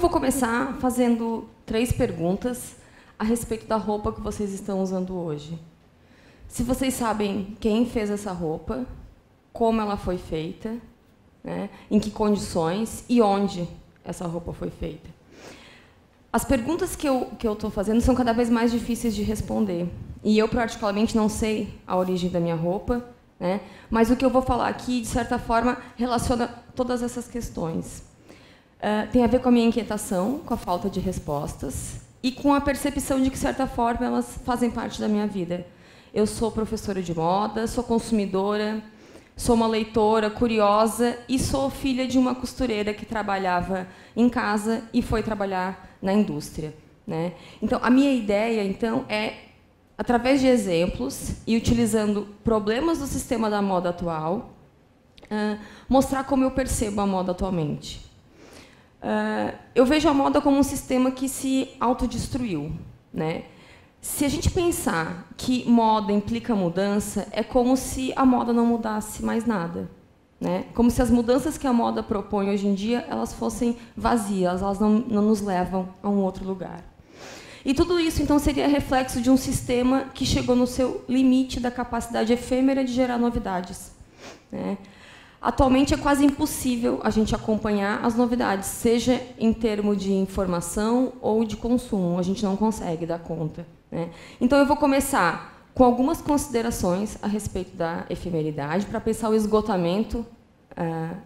vou começar fazendo 3 perguntas a respeito da roupa que vocês estão usando hoje. Se vocês sabem quem fez essa roupa, como ela foi feita, né, em que condições e onde essa roupa foi feita. As perguntas que eu estou fazendo são cada vez mais difíceis de responder. E eu, particularmente, não sei a origem da minha roupa, né, mas o que eu vou falar aqui, de certa forma, relaciona todas essas questões. Tem a ver com a minha inquietação, com a falta de respostas e com a percepção de que, de certa forma, elas fazem parte da minha vida. Eu sou professora de moda, sou consumidora, sou uma leitora curiosa e sou filha de uma costureira que trabalhava em casa e foi trabalhar na indústria, né? Então, a minha ideia, então, é, através de exemplos e utilizando problemas do sistema da moda atual, mostrar como eu percebo a moda atualmente. Eu vejo a moda como um sistema que se autodestruiu, né? Se a gente pensar que moda implica mudança, é como se a moda não mudasse mais nada, né? Como se as mudanças que a moda propõe hoje em dia elas fossem vazias, elas não nos levam a um outro lugar. E tudo isso, então, seria reflexo de um sistema que chegou no seu limite da capacidade efêmera de gerar novidades, né? Atualmente é quase impossível a gente acompanhar as novidades, seja em termos de informação ou de consumo. A gente não consegue dar conta, né? Então, eu vou começar com algumas considerações a respeito da efemeridade, para pensar o esgotamento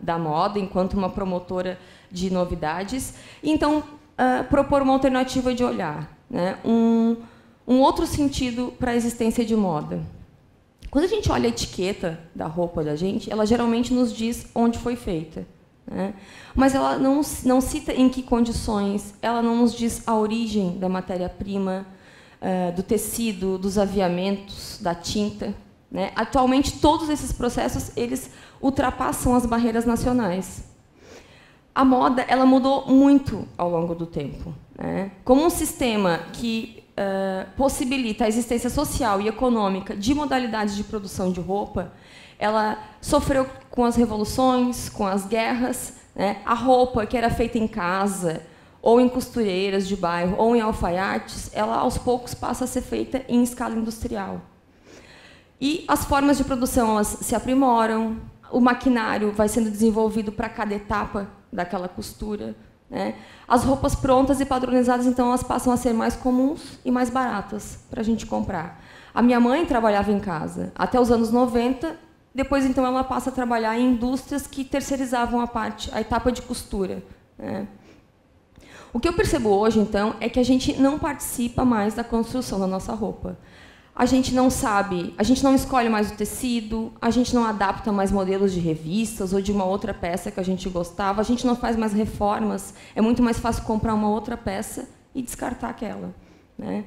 da moda enquanto uma promotora de novidades, e, então, propor uma alternativa de olhar, né? Um outro sentido para a existência de moda. Quando a gente olha a etiqueta da roupa da gente, ela geralmente nos diz onde foi feita, né? Mas ela não cita em que condições, ela não nos diz a origem da matéria-prima, do tecido, dos aviamentos, da tinta, né? Atualmente, todos esses processos eles ultrapassam as barreiras nacionais. A moda ela mudou muito ao longo do tempo, né? Como um sistema que possibilita a existência social e econômica de modalidades de produção de roupa, ela sofreu com as revoluções, com as guerras, né? A roupa que era feita em casa, ou em costureiras de bairro, ou em alfaiates, ela, aos poucos, passa a ser feita em escala industrial. E as formas de produção elas se aprimoram, o maquinário vai sendo desenvolvido para cada etapa daquela costura, né? As roupas prontas e padronizadas, então, elas passam a ser mais comuns e mais baratas para a gente comprar. A minha mãe trabalhava em casa até os anos 90, depois, então, ela passa a trabalhar em indústrias que terceirizavam a etapa de costura, né? O que eu percebo hoje, então, é que a gente não participa mais da construção da nossa roupa. A gente não sabe, a gente não escolhe mais o tecido, a gente não adapta mais modelos de revistas ou de uma outra peça que a gente gostava, a gente não faz mais reformas, é muito mais fácil comprar uma outra peça e descartar aquela, né?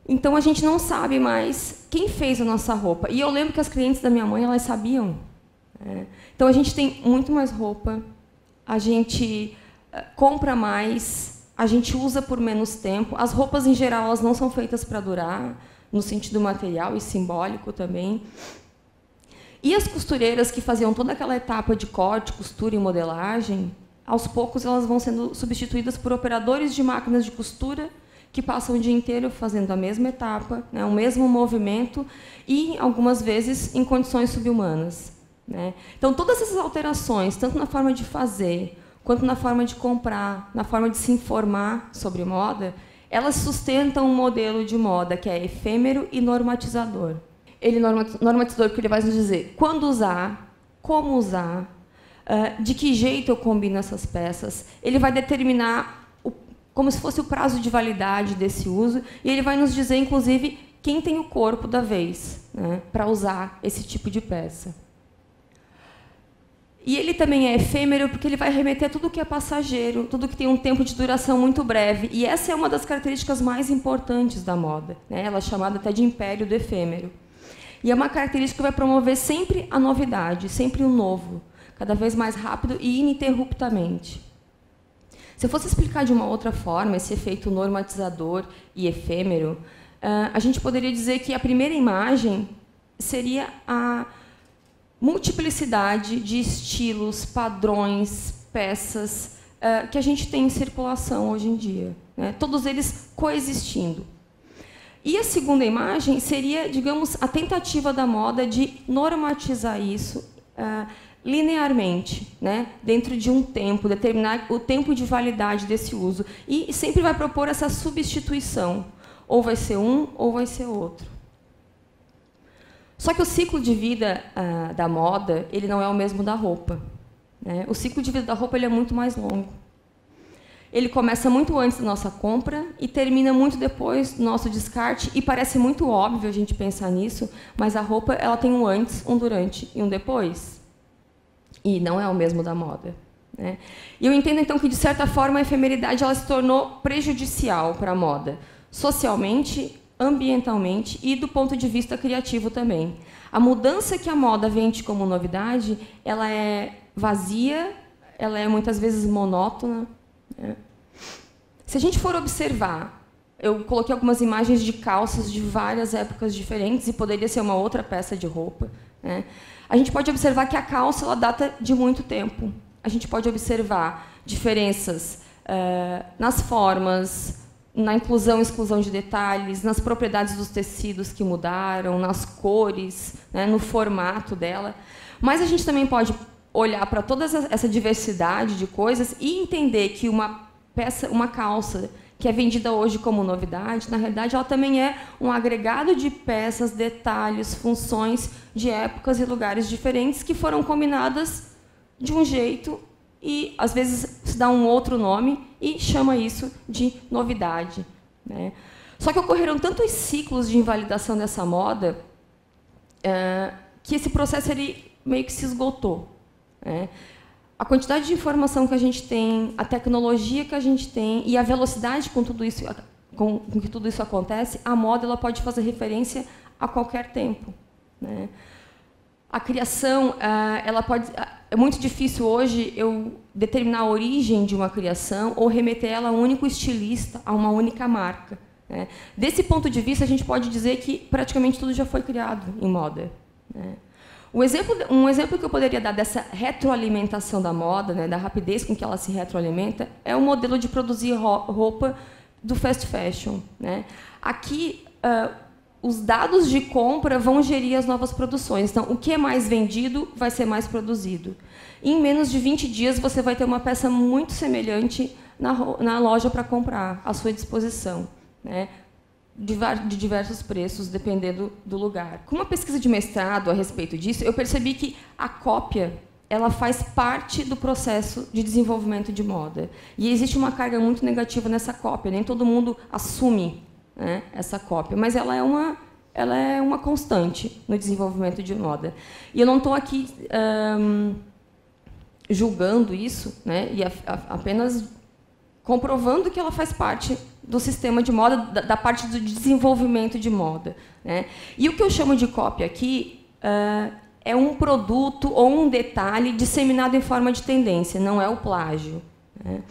Então, a gente não sabe mais quem fez a nossa roupa. E eu lembro que as clientes da minha mãe, elas sabiam, né? Então, a gente tem muito mais roupa, a gente compra mais, a gente usa por menos tempo, as roupas, em geral, elas não são feitas para durar, no sentido material e simbólico também. E as costureiras que faziam toda aquela etapa de corte, costura e modelagem, aos poucos elas vão sendo substituídas por operadores de máquinas de costura que passam o dia inteiro fazendo a mesma etapa, né, o mesmo movimento e, algumas vezes, em condições subhumanas, né? Então, todas essas alterações, tanto na forma de fazer, quanto na forma de comprar, na forma de se informar sobre moda, elas sustentam um modelo de moda que é efêmero e normatizador. Ele normatizador porque ele vai nos dizer quando usar, como usar, de que jeito eu combino essas peças. Ele vai determinar como se fosse o prazo de validade desse uso e ele vai nos dizer, inclusive, quem tem o corpo da vez, né, para usar esse tipo de peça. E ele também é efêmero porque ele vai remeter a tudo que é passageiro, tudo que tem um tempo de duração muito breve. E essa é uma das características mais importantes da moda, né? Ela é chamada até de império do efêmero. E é uma característica que vai promover sempre a novidade, sempre o novo, cada vez mais rápido e ininterruptamente. Se eu fosse explicar de uma outra forma esse efeito normatizador e efêmero, a gente poderia dizer que a primeira imagem seria a multiplicidade de estilos, padrões, peças, que a gente tem em circulação hoje em dia, né? Todos eles coexistindo. E a segunda imagem seria, digamos, a tentativa da moda de normatizar isso linearmente, né? Dentro de um tempo, determinar o tempo de validade desse uso. E sempre vai propor essa substituição. Ou vai ser um, ou vai ser outro. Só que o ciclo de vida da moda, ele não é o mesmo da roupa, né? O ciclo de vida da roupa ele é muito mais longo. Ele começa muito antes da nossa compra e termina muito depois do nosso descarte. E parece muito óbvio a gente pensar nisso, mas a roupa ela tem um antes, um durante e um depois. E não é o mesmo da moda, né? E eu entendo, então, que, de certa forma, a efemeridade ela se tornou prejudicial para a moda, socialmente, ambientalmente e do ponto de vista criativo também. A mudança que a moda vende como novidade, ela é vazia, ela é muitas vezes monótona, né? Se a gente for observar, eu coloquei algumas imagens de calças de várias épocas diferentes e poderia ser uma outra peça de roupa, né? A gente pode observar que a calça ela data de muito tempo. A gente pode observar diferenças nas formas, na inclusão e exclusão de detalhes, nas propriedades dos tecidos que mudaram, nas cores, né, no formato dela. Mas a gente também pode olhar para toda essa diversidade de coisas e entender que uma calça que é vendida hoje como novidade, na realidade, ela também é um agregado de peças, detalhes, funções de épocas e lugares diferentes que foram combinadas de um jeito e, às vezes, se dá um outro nome e chama isso de novidade, né? Só que ocorreram tantos ciclos de invalidação dessa moda que esse processo ele meio que se esgotou, né? A quantidade de informação que a gente tem, a tecnologia que a gente tem e a velocidade com que tudo isso acontece, a moda ela pode fazer referência a qualquer tempo, né? A criação, ela pode... É muito difícil hoje eu determinar a origem de uma criação ou remeter ela a um único estilista, a uma única marca, né? Desse ponto de vista, a gente pode dizer que praticamente tudo já foi criado em moda, né? Um exemplo que eu poderia dar dessa retroalimentação da moda, né, da rapidez com que ela se retroalimenta, é o modelo de produzir roupa do fast fashion, né? Aqui, os dados de compra vão gerir as novas produções. Então, o que é mais vendido vai ser mais produzido. Em menos de 20 dias, você vai ter uma peça muito semelhante na loja para comprar, à sua disposição, né? De diversos preços, dependendo do lugar. Com uma pesquisa de mestrado a respeito disso, eu percebi que a cópia ela faz parte do processo de desenvolvimento de moda. E existe uma carga muito negativa nessa cópia. Nem todo mundo assume, né, essa cópia, mas ela é uma constante no desenvolvimento de moda. E eu não estou aqui julgando isso, né, e apenas comprovando que ela faz parte do sistema de moda, da parte do desenvolvimento de moda, né? E o que eu chamo de cópia aqui é um produto ou um detalhe disseminado em forma de tendência, não é o plágio, né?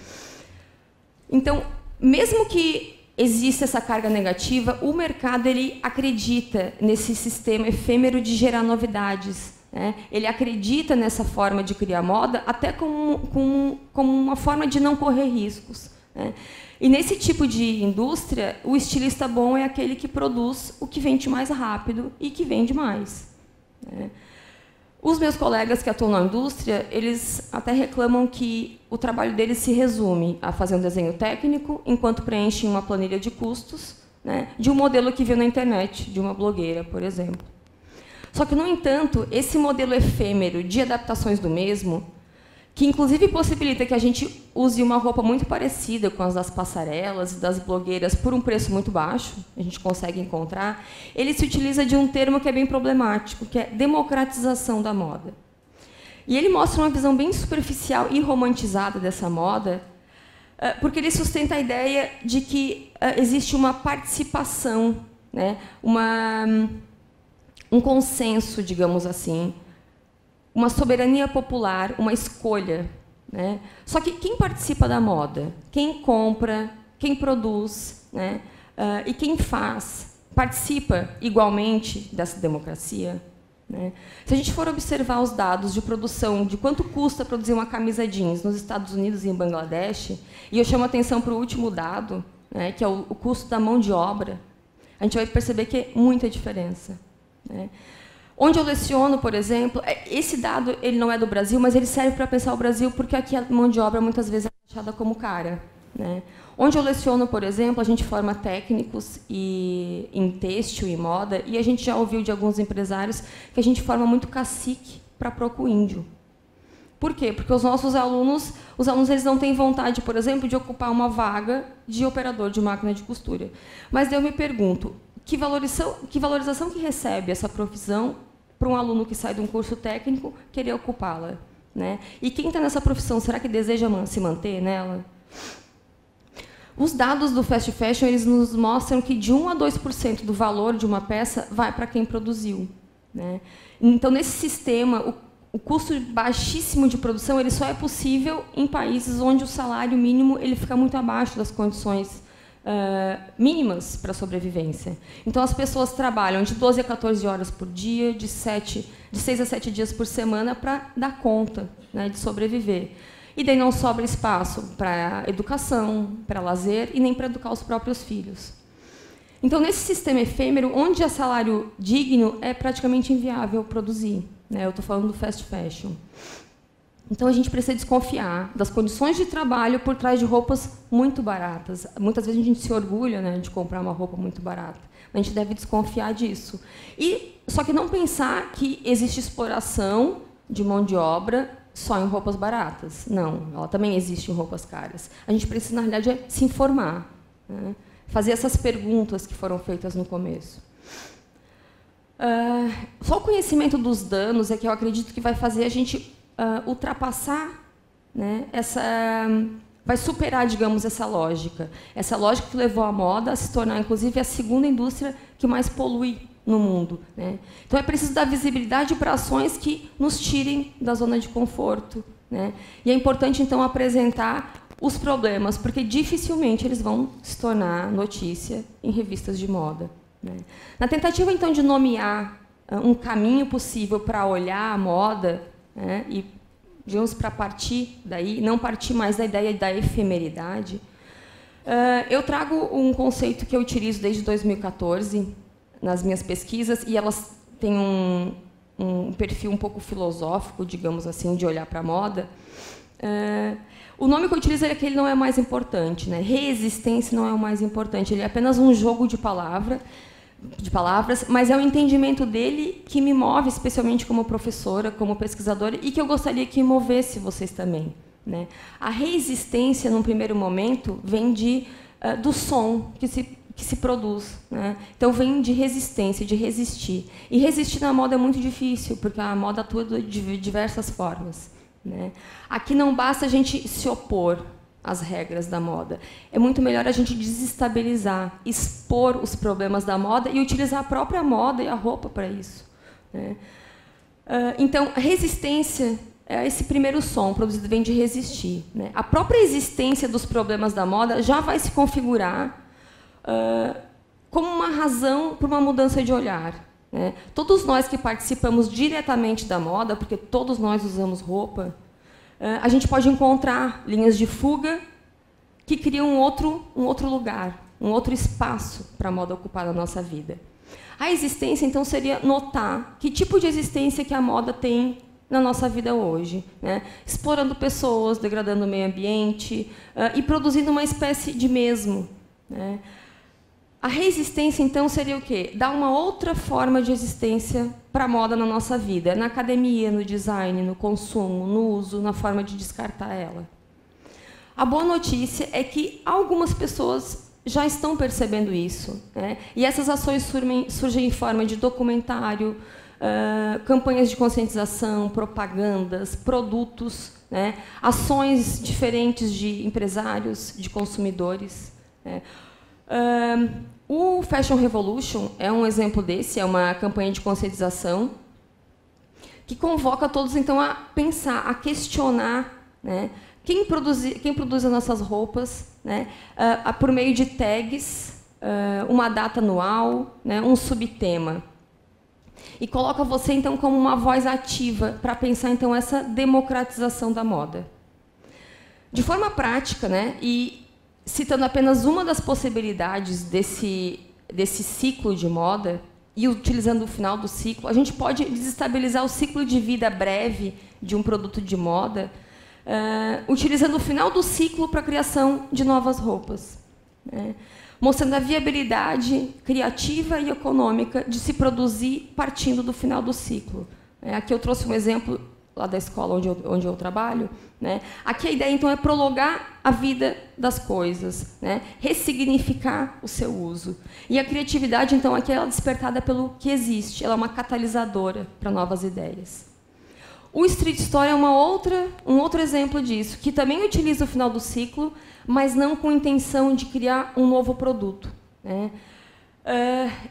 Então, mesmo que exista essa carga negativa, o mercado ele acredita nesse sistema efêmero de gerar novidades, né? Ele acredita nessa forma de criar moda até como uma forma de não correr riscos, né? E nesse tipo de indústria, o estilista bom é aquele que produz o que vende mais rápido e que vende mais, né? Os meus colegas que atuam na indústria, eles até reclamam que o trabalho deles se resume a fazer um desenho técnico enquanto preenchem uma planilha de custos, né, de um modelo que viu na internet, de uma blogueira, por exemplo. Só que, no entanto, esse modelo efêmero de adaptações do mesmo, que inclusive possibilita que a gente use uma roupa muito parecida com as das passarelas e das blogueiras por um preço muito baixo, a gente consegue encontrar, ele se utiliza de um termo que é bem problemático, que é democratização da moda. E ele mostra uma visão bem superficial e romantizada dessa moda, porque ele sustenta a ideia de que existe uma participação, né, um consenso, digamos assim, uma soberania popular, uma escolha, né? Só que quem participa da moda, quem compra, quem produz, né, e quem faz, participa igualmente dessa democracia, né? Se a gente for observar os dados de produção, de quanto custa produzir uma camisa jeans nos Estados Unidos e em Bangladesh, e eu chamo a atenção para o último dado, né, que é o custo da mão de obra, a gente vai perceber que é muita diferença, né? Onde eu leciono, por exemplo, esse dado ele não é do Brasil, mas ele serve para pensar o Brasil, porque aqui a mão de obra muitas vezes é achada como cara, né? Onde eu leciono, por exemplo, a gente forma técnicos em têxtil e moda, e a gente já ouviu de alguns empresários que a gente forma muito cacique para proco-índio. Por quê? Porque os nossos alunos, eles não têm vontade, por exemplo, de ocupar uma vaga de operador de máquina de costura. Mas eu me pergunto, que valorização que recebe essa profissão para um aluno que sai de um curso técnico querer ocupá-la, né? E quem está nessa profissão, será que deseja se manter nela? Os dados do fast fashion eles nos mostram que de 1 a 2% do valor de uma peça vai para quem produziu, né? Então, nesse sistema, o custo baixíssimo de produção ele só é possível em países onde o salário mínimo ele fica muito abaixo das condições mínimas para a sobrevivência. Então, as pessoas trabalham de 12 a 14 horas por dia, de 6 a 7 dias por semana para dar conta, né, de sobreviver. E daí não sobra espaço para educação, para lazer e nem para educar os próprios filhos. Então, nesse sistema efêmero, onde há salário digno, é praticamente inviável produzir, né? Eu estou falando do fast fashion. Então, a gente precisa desconfiar das condições de trabalho por trás de roupas muito baratas. Muitas vezes a gente se orgulha, né, de comprar uma roupa muito barata. A gente deve desconfiar disso. Só que não pensar que existe exploração de mão de obra só em roupas baratas. Não, ela também existe em roupas caras. A gente precisa, na realidade, se informar, né? Fazer essas perguntas que foram feitas no começo. Só o conhecimento dos danos é que eu acredito que vai fazer a gente ultrapassar, né, vai superar, digamos, essa lógica que levou a moda a se tornar, inclusive, a segunda indústria que mais polui no mundo, né? Então, é preciso dar visibilidade para ações que nos tirem da zona de conforto, né? E é importante, então, apresentar os problemas, porque dificilmente eles vão se tornar notícia em revistas de moda, né? Na tentativa, então, de nomear um caminho possível para olhar a moda, né, e, digamos, para partir daí, não partir mais da ideia da efemeridade, eu trago um conceito que eu utilizo desde 2014 nas minhas pesquisas, e elas têm um perfil um pouco filosófico, digamos assim, de olhar para a moda. O nome que eu utilizo é que ele não é o mais importante, né? Reexistência não é o mais importante, ele é apenas um jogo de palavras, mas é o entendimento dele que me move, especialmente como professora, como pesquisadora, e que eu gostaria que movesse vocês também, né? A reexistência, num primeiro momento, vem do som que se produz, né? Então, vem de resistência, de resistir. E resistir na moda é muito difícil, porque a moda atua de diversas formas, né? Aqui não basta a gente se opor às regras da moda. É muito melhor a gente desestabilizar, expor os problemas da moda e utilizar a própria moda e a roupa para isso, né? Então, a resistência é esse primeiro som, produzido vem de resistir, né? A própria existência dos problemas da moda já vai se configurar como uma razão para uma mudança de olhar, né? Todos nós que participamos diretamente da moda, porque todos nós usamos roupa, a gente pode encontrar linhas de fuga que criam um outro lugar, um outro espaço para a moda ocupar na nossa vida. A existência, então, seria notar que tipo de existência que a moda tem na nossa vida hoje, né? Explorando pessoas, degradando o meio ambiente e produzindo uma espécie de mesmo, né? A resistência, então, seria o quê? Dar uma outra forma de existência para a moda na nossa vida, na academia, no design, no consumo, no uso, na forma de descartar ela. A boa notícia é que algumas pessoas já estão percebendo isso, né? E essas ações surgem em forma de documentário, campanhas de conscientização, propagandas, produtos, né? Ações diferentes de empresários, de consumidores, né? O Fashion Revolution é um exemplo desse, é uma campanha de conscientização que convoca todos, então, a pensar, a questionar, né, quem produz as nossas roupas, né, por meio de tags, uma data anual, né, um subtema. e coloca você, então, como uma voz ativa para pensar, então, essa democratização da moda. De forma prática, né, e citando apenas uma das possibilidades desse ciclo de moda, e utilizando o final do ciclo, a gente pode desestabilizar o ciclo de vida breve de um produto de moda, utilizando o final do ciclo para a criação de novas roupas, né? Mostrando a viabilidade criativa e econômica de se produzir partindo do final do ciclo. Aqui eu trouxe um exemplo lá da escola onde eu trabalho, né? Aqui a ideia, então, é prolongar a vida das coisas, né? Ressignificar o seu uso. E a criatividade, então, aqui ela é despertada pelo que existe, ela é uma catalisadora para novas ideias. O street story é um outro exemplo disso, que também utiliza o final do ciclo, mas não com intenção de criar um novo produto, né?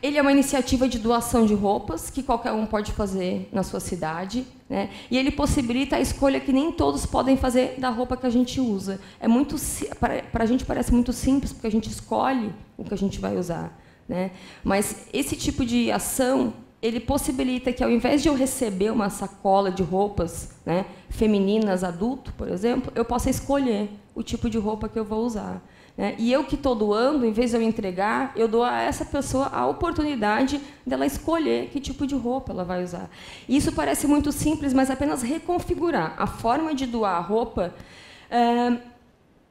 Ele é uma iniciativa de doação de roupas, que qualquer um pode fazer na sua cidade, né? E ele possibilita a escolha que nem todos podem fazer da roupa que a gente usa. Para a gente parece muito simples, porque a gente escolhe o que a gente vai usar, né? Mas esse tipo de ação, ele possibilita que, ao invés de eu receber uma sacola de roupas, né, femininas, adulto, por exemplo, eu possa escolher o tipo de roupa que eu vou usar, né? E eu que estou doando, em vez de eu entregar, eu dou a essa pessoa a oportunidade dela escolher que tipo de roupa ela vai usar. E isso parece muito simples, mas apenas reconfigurar a forma de doar a roupa,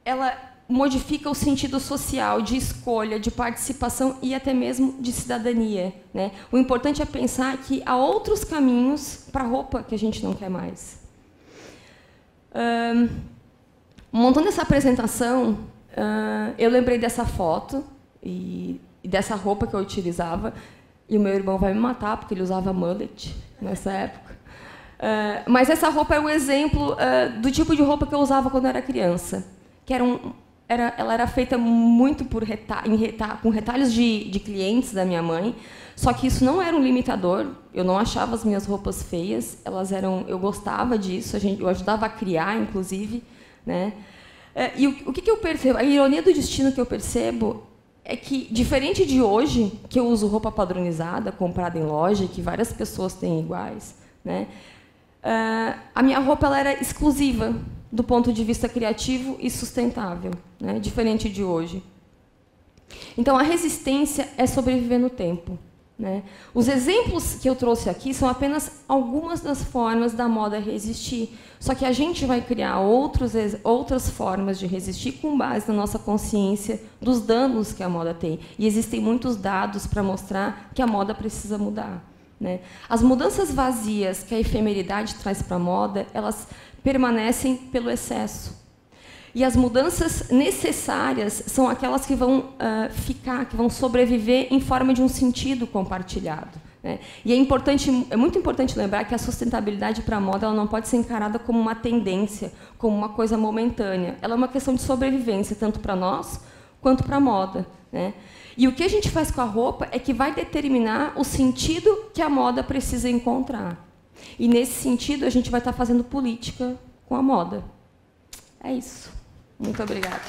ela modifica o sentido social, de escolha, de participação e até mesmo de cidadania, né? O importante é pensar que há outros caminhos para a roupa que a gente não quer mais. Montando essa apresentação, eu lembrei dessa foto e dessa roupa que eu utilizava, e o meu irmão vai me matar, porque ele usava mullet nessa época. Mas essa roupa é um exemplo do tipo de roupa que eu usava quando eu era criança, que ela era feita muito com retalhos de clientes da minha mãe, só que isso não era um limitador, eu não achava as minhas roupas feias, eu gostava disso, eu ajudava a criar, inclusive, né? E o que eu percebo, a ironia do destino que eu percebo é que, diferente de hoje, que eu uso roupa padronizada, comprada em loja, que várias pessoas têm iguais, né? A minha roupa ela era exclusiva do ponto de vista criativo e sustentável, né? Diferente de hoje. Então, a resistência é sobreviver no tempo, né? Os exemplos que eu trouxe aqui são apenas algumas das formas da moda resistir. Só que a gente vai criar outras formas de resistir com base na nossa consciência dos danos que a moda tem. E existem muitos dados para mostrar que a moda precisa mudar, né? As mudanças vazias que a efemeridade traz para a moda, elas permanecem pelo excesso. E as mudanças necessárias são aquelas que vão que vão sobreviver em forma de um sentido compartilhado, né? E é muito importante lembrar que a sustentabilidade para a moda ela não pode ser encarada como uma tendência, como uma coisa momentânea. Ela é uma questão de sobrevivência, tanto para nós quanto para a moda, né? E o que a gente faz com a roupa é que vai determinar o sentido que a moda precisa encontrar. E, nesse sentido, a gente vai estar fazendo política com a moda. É isso. Muito obrigada.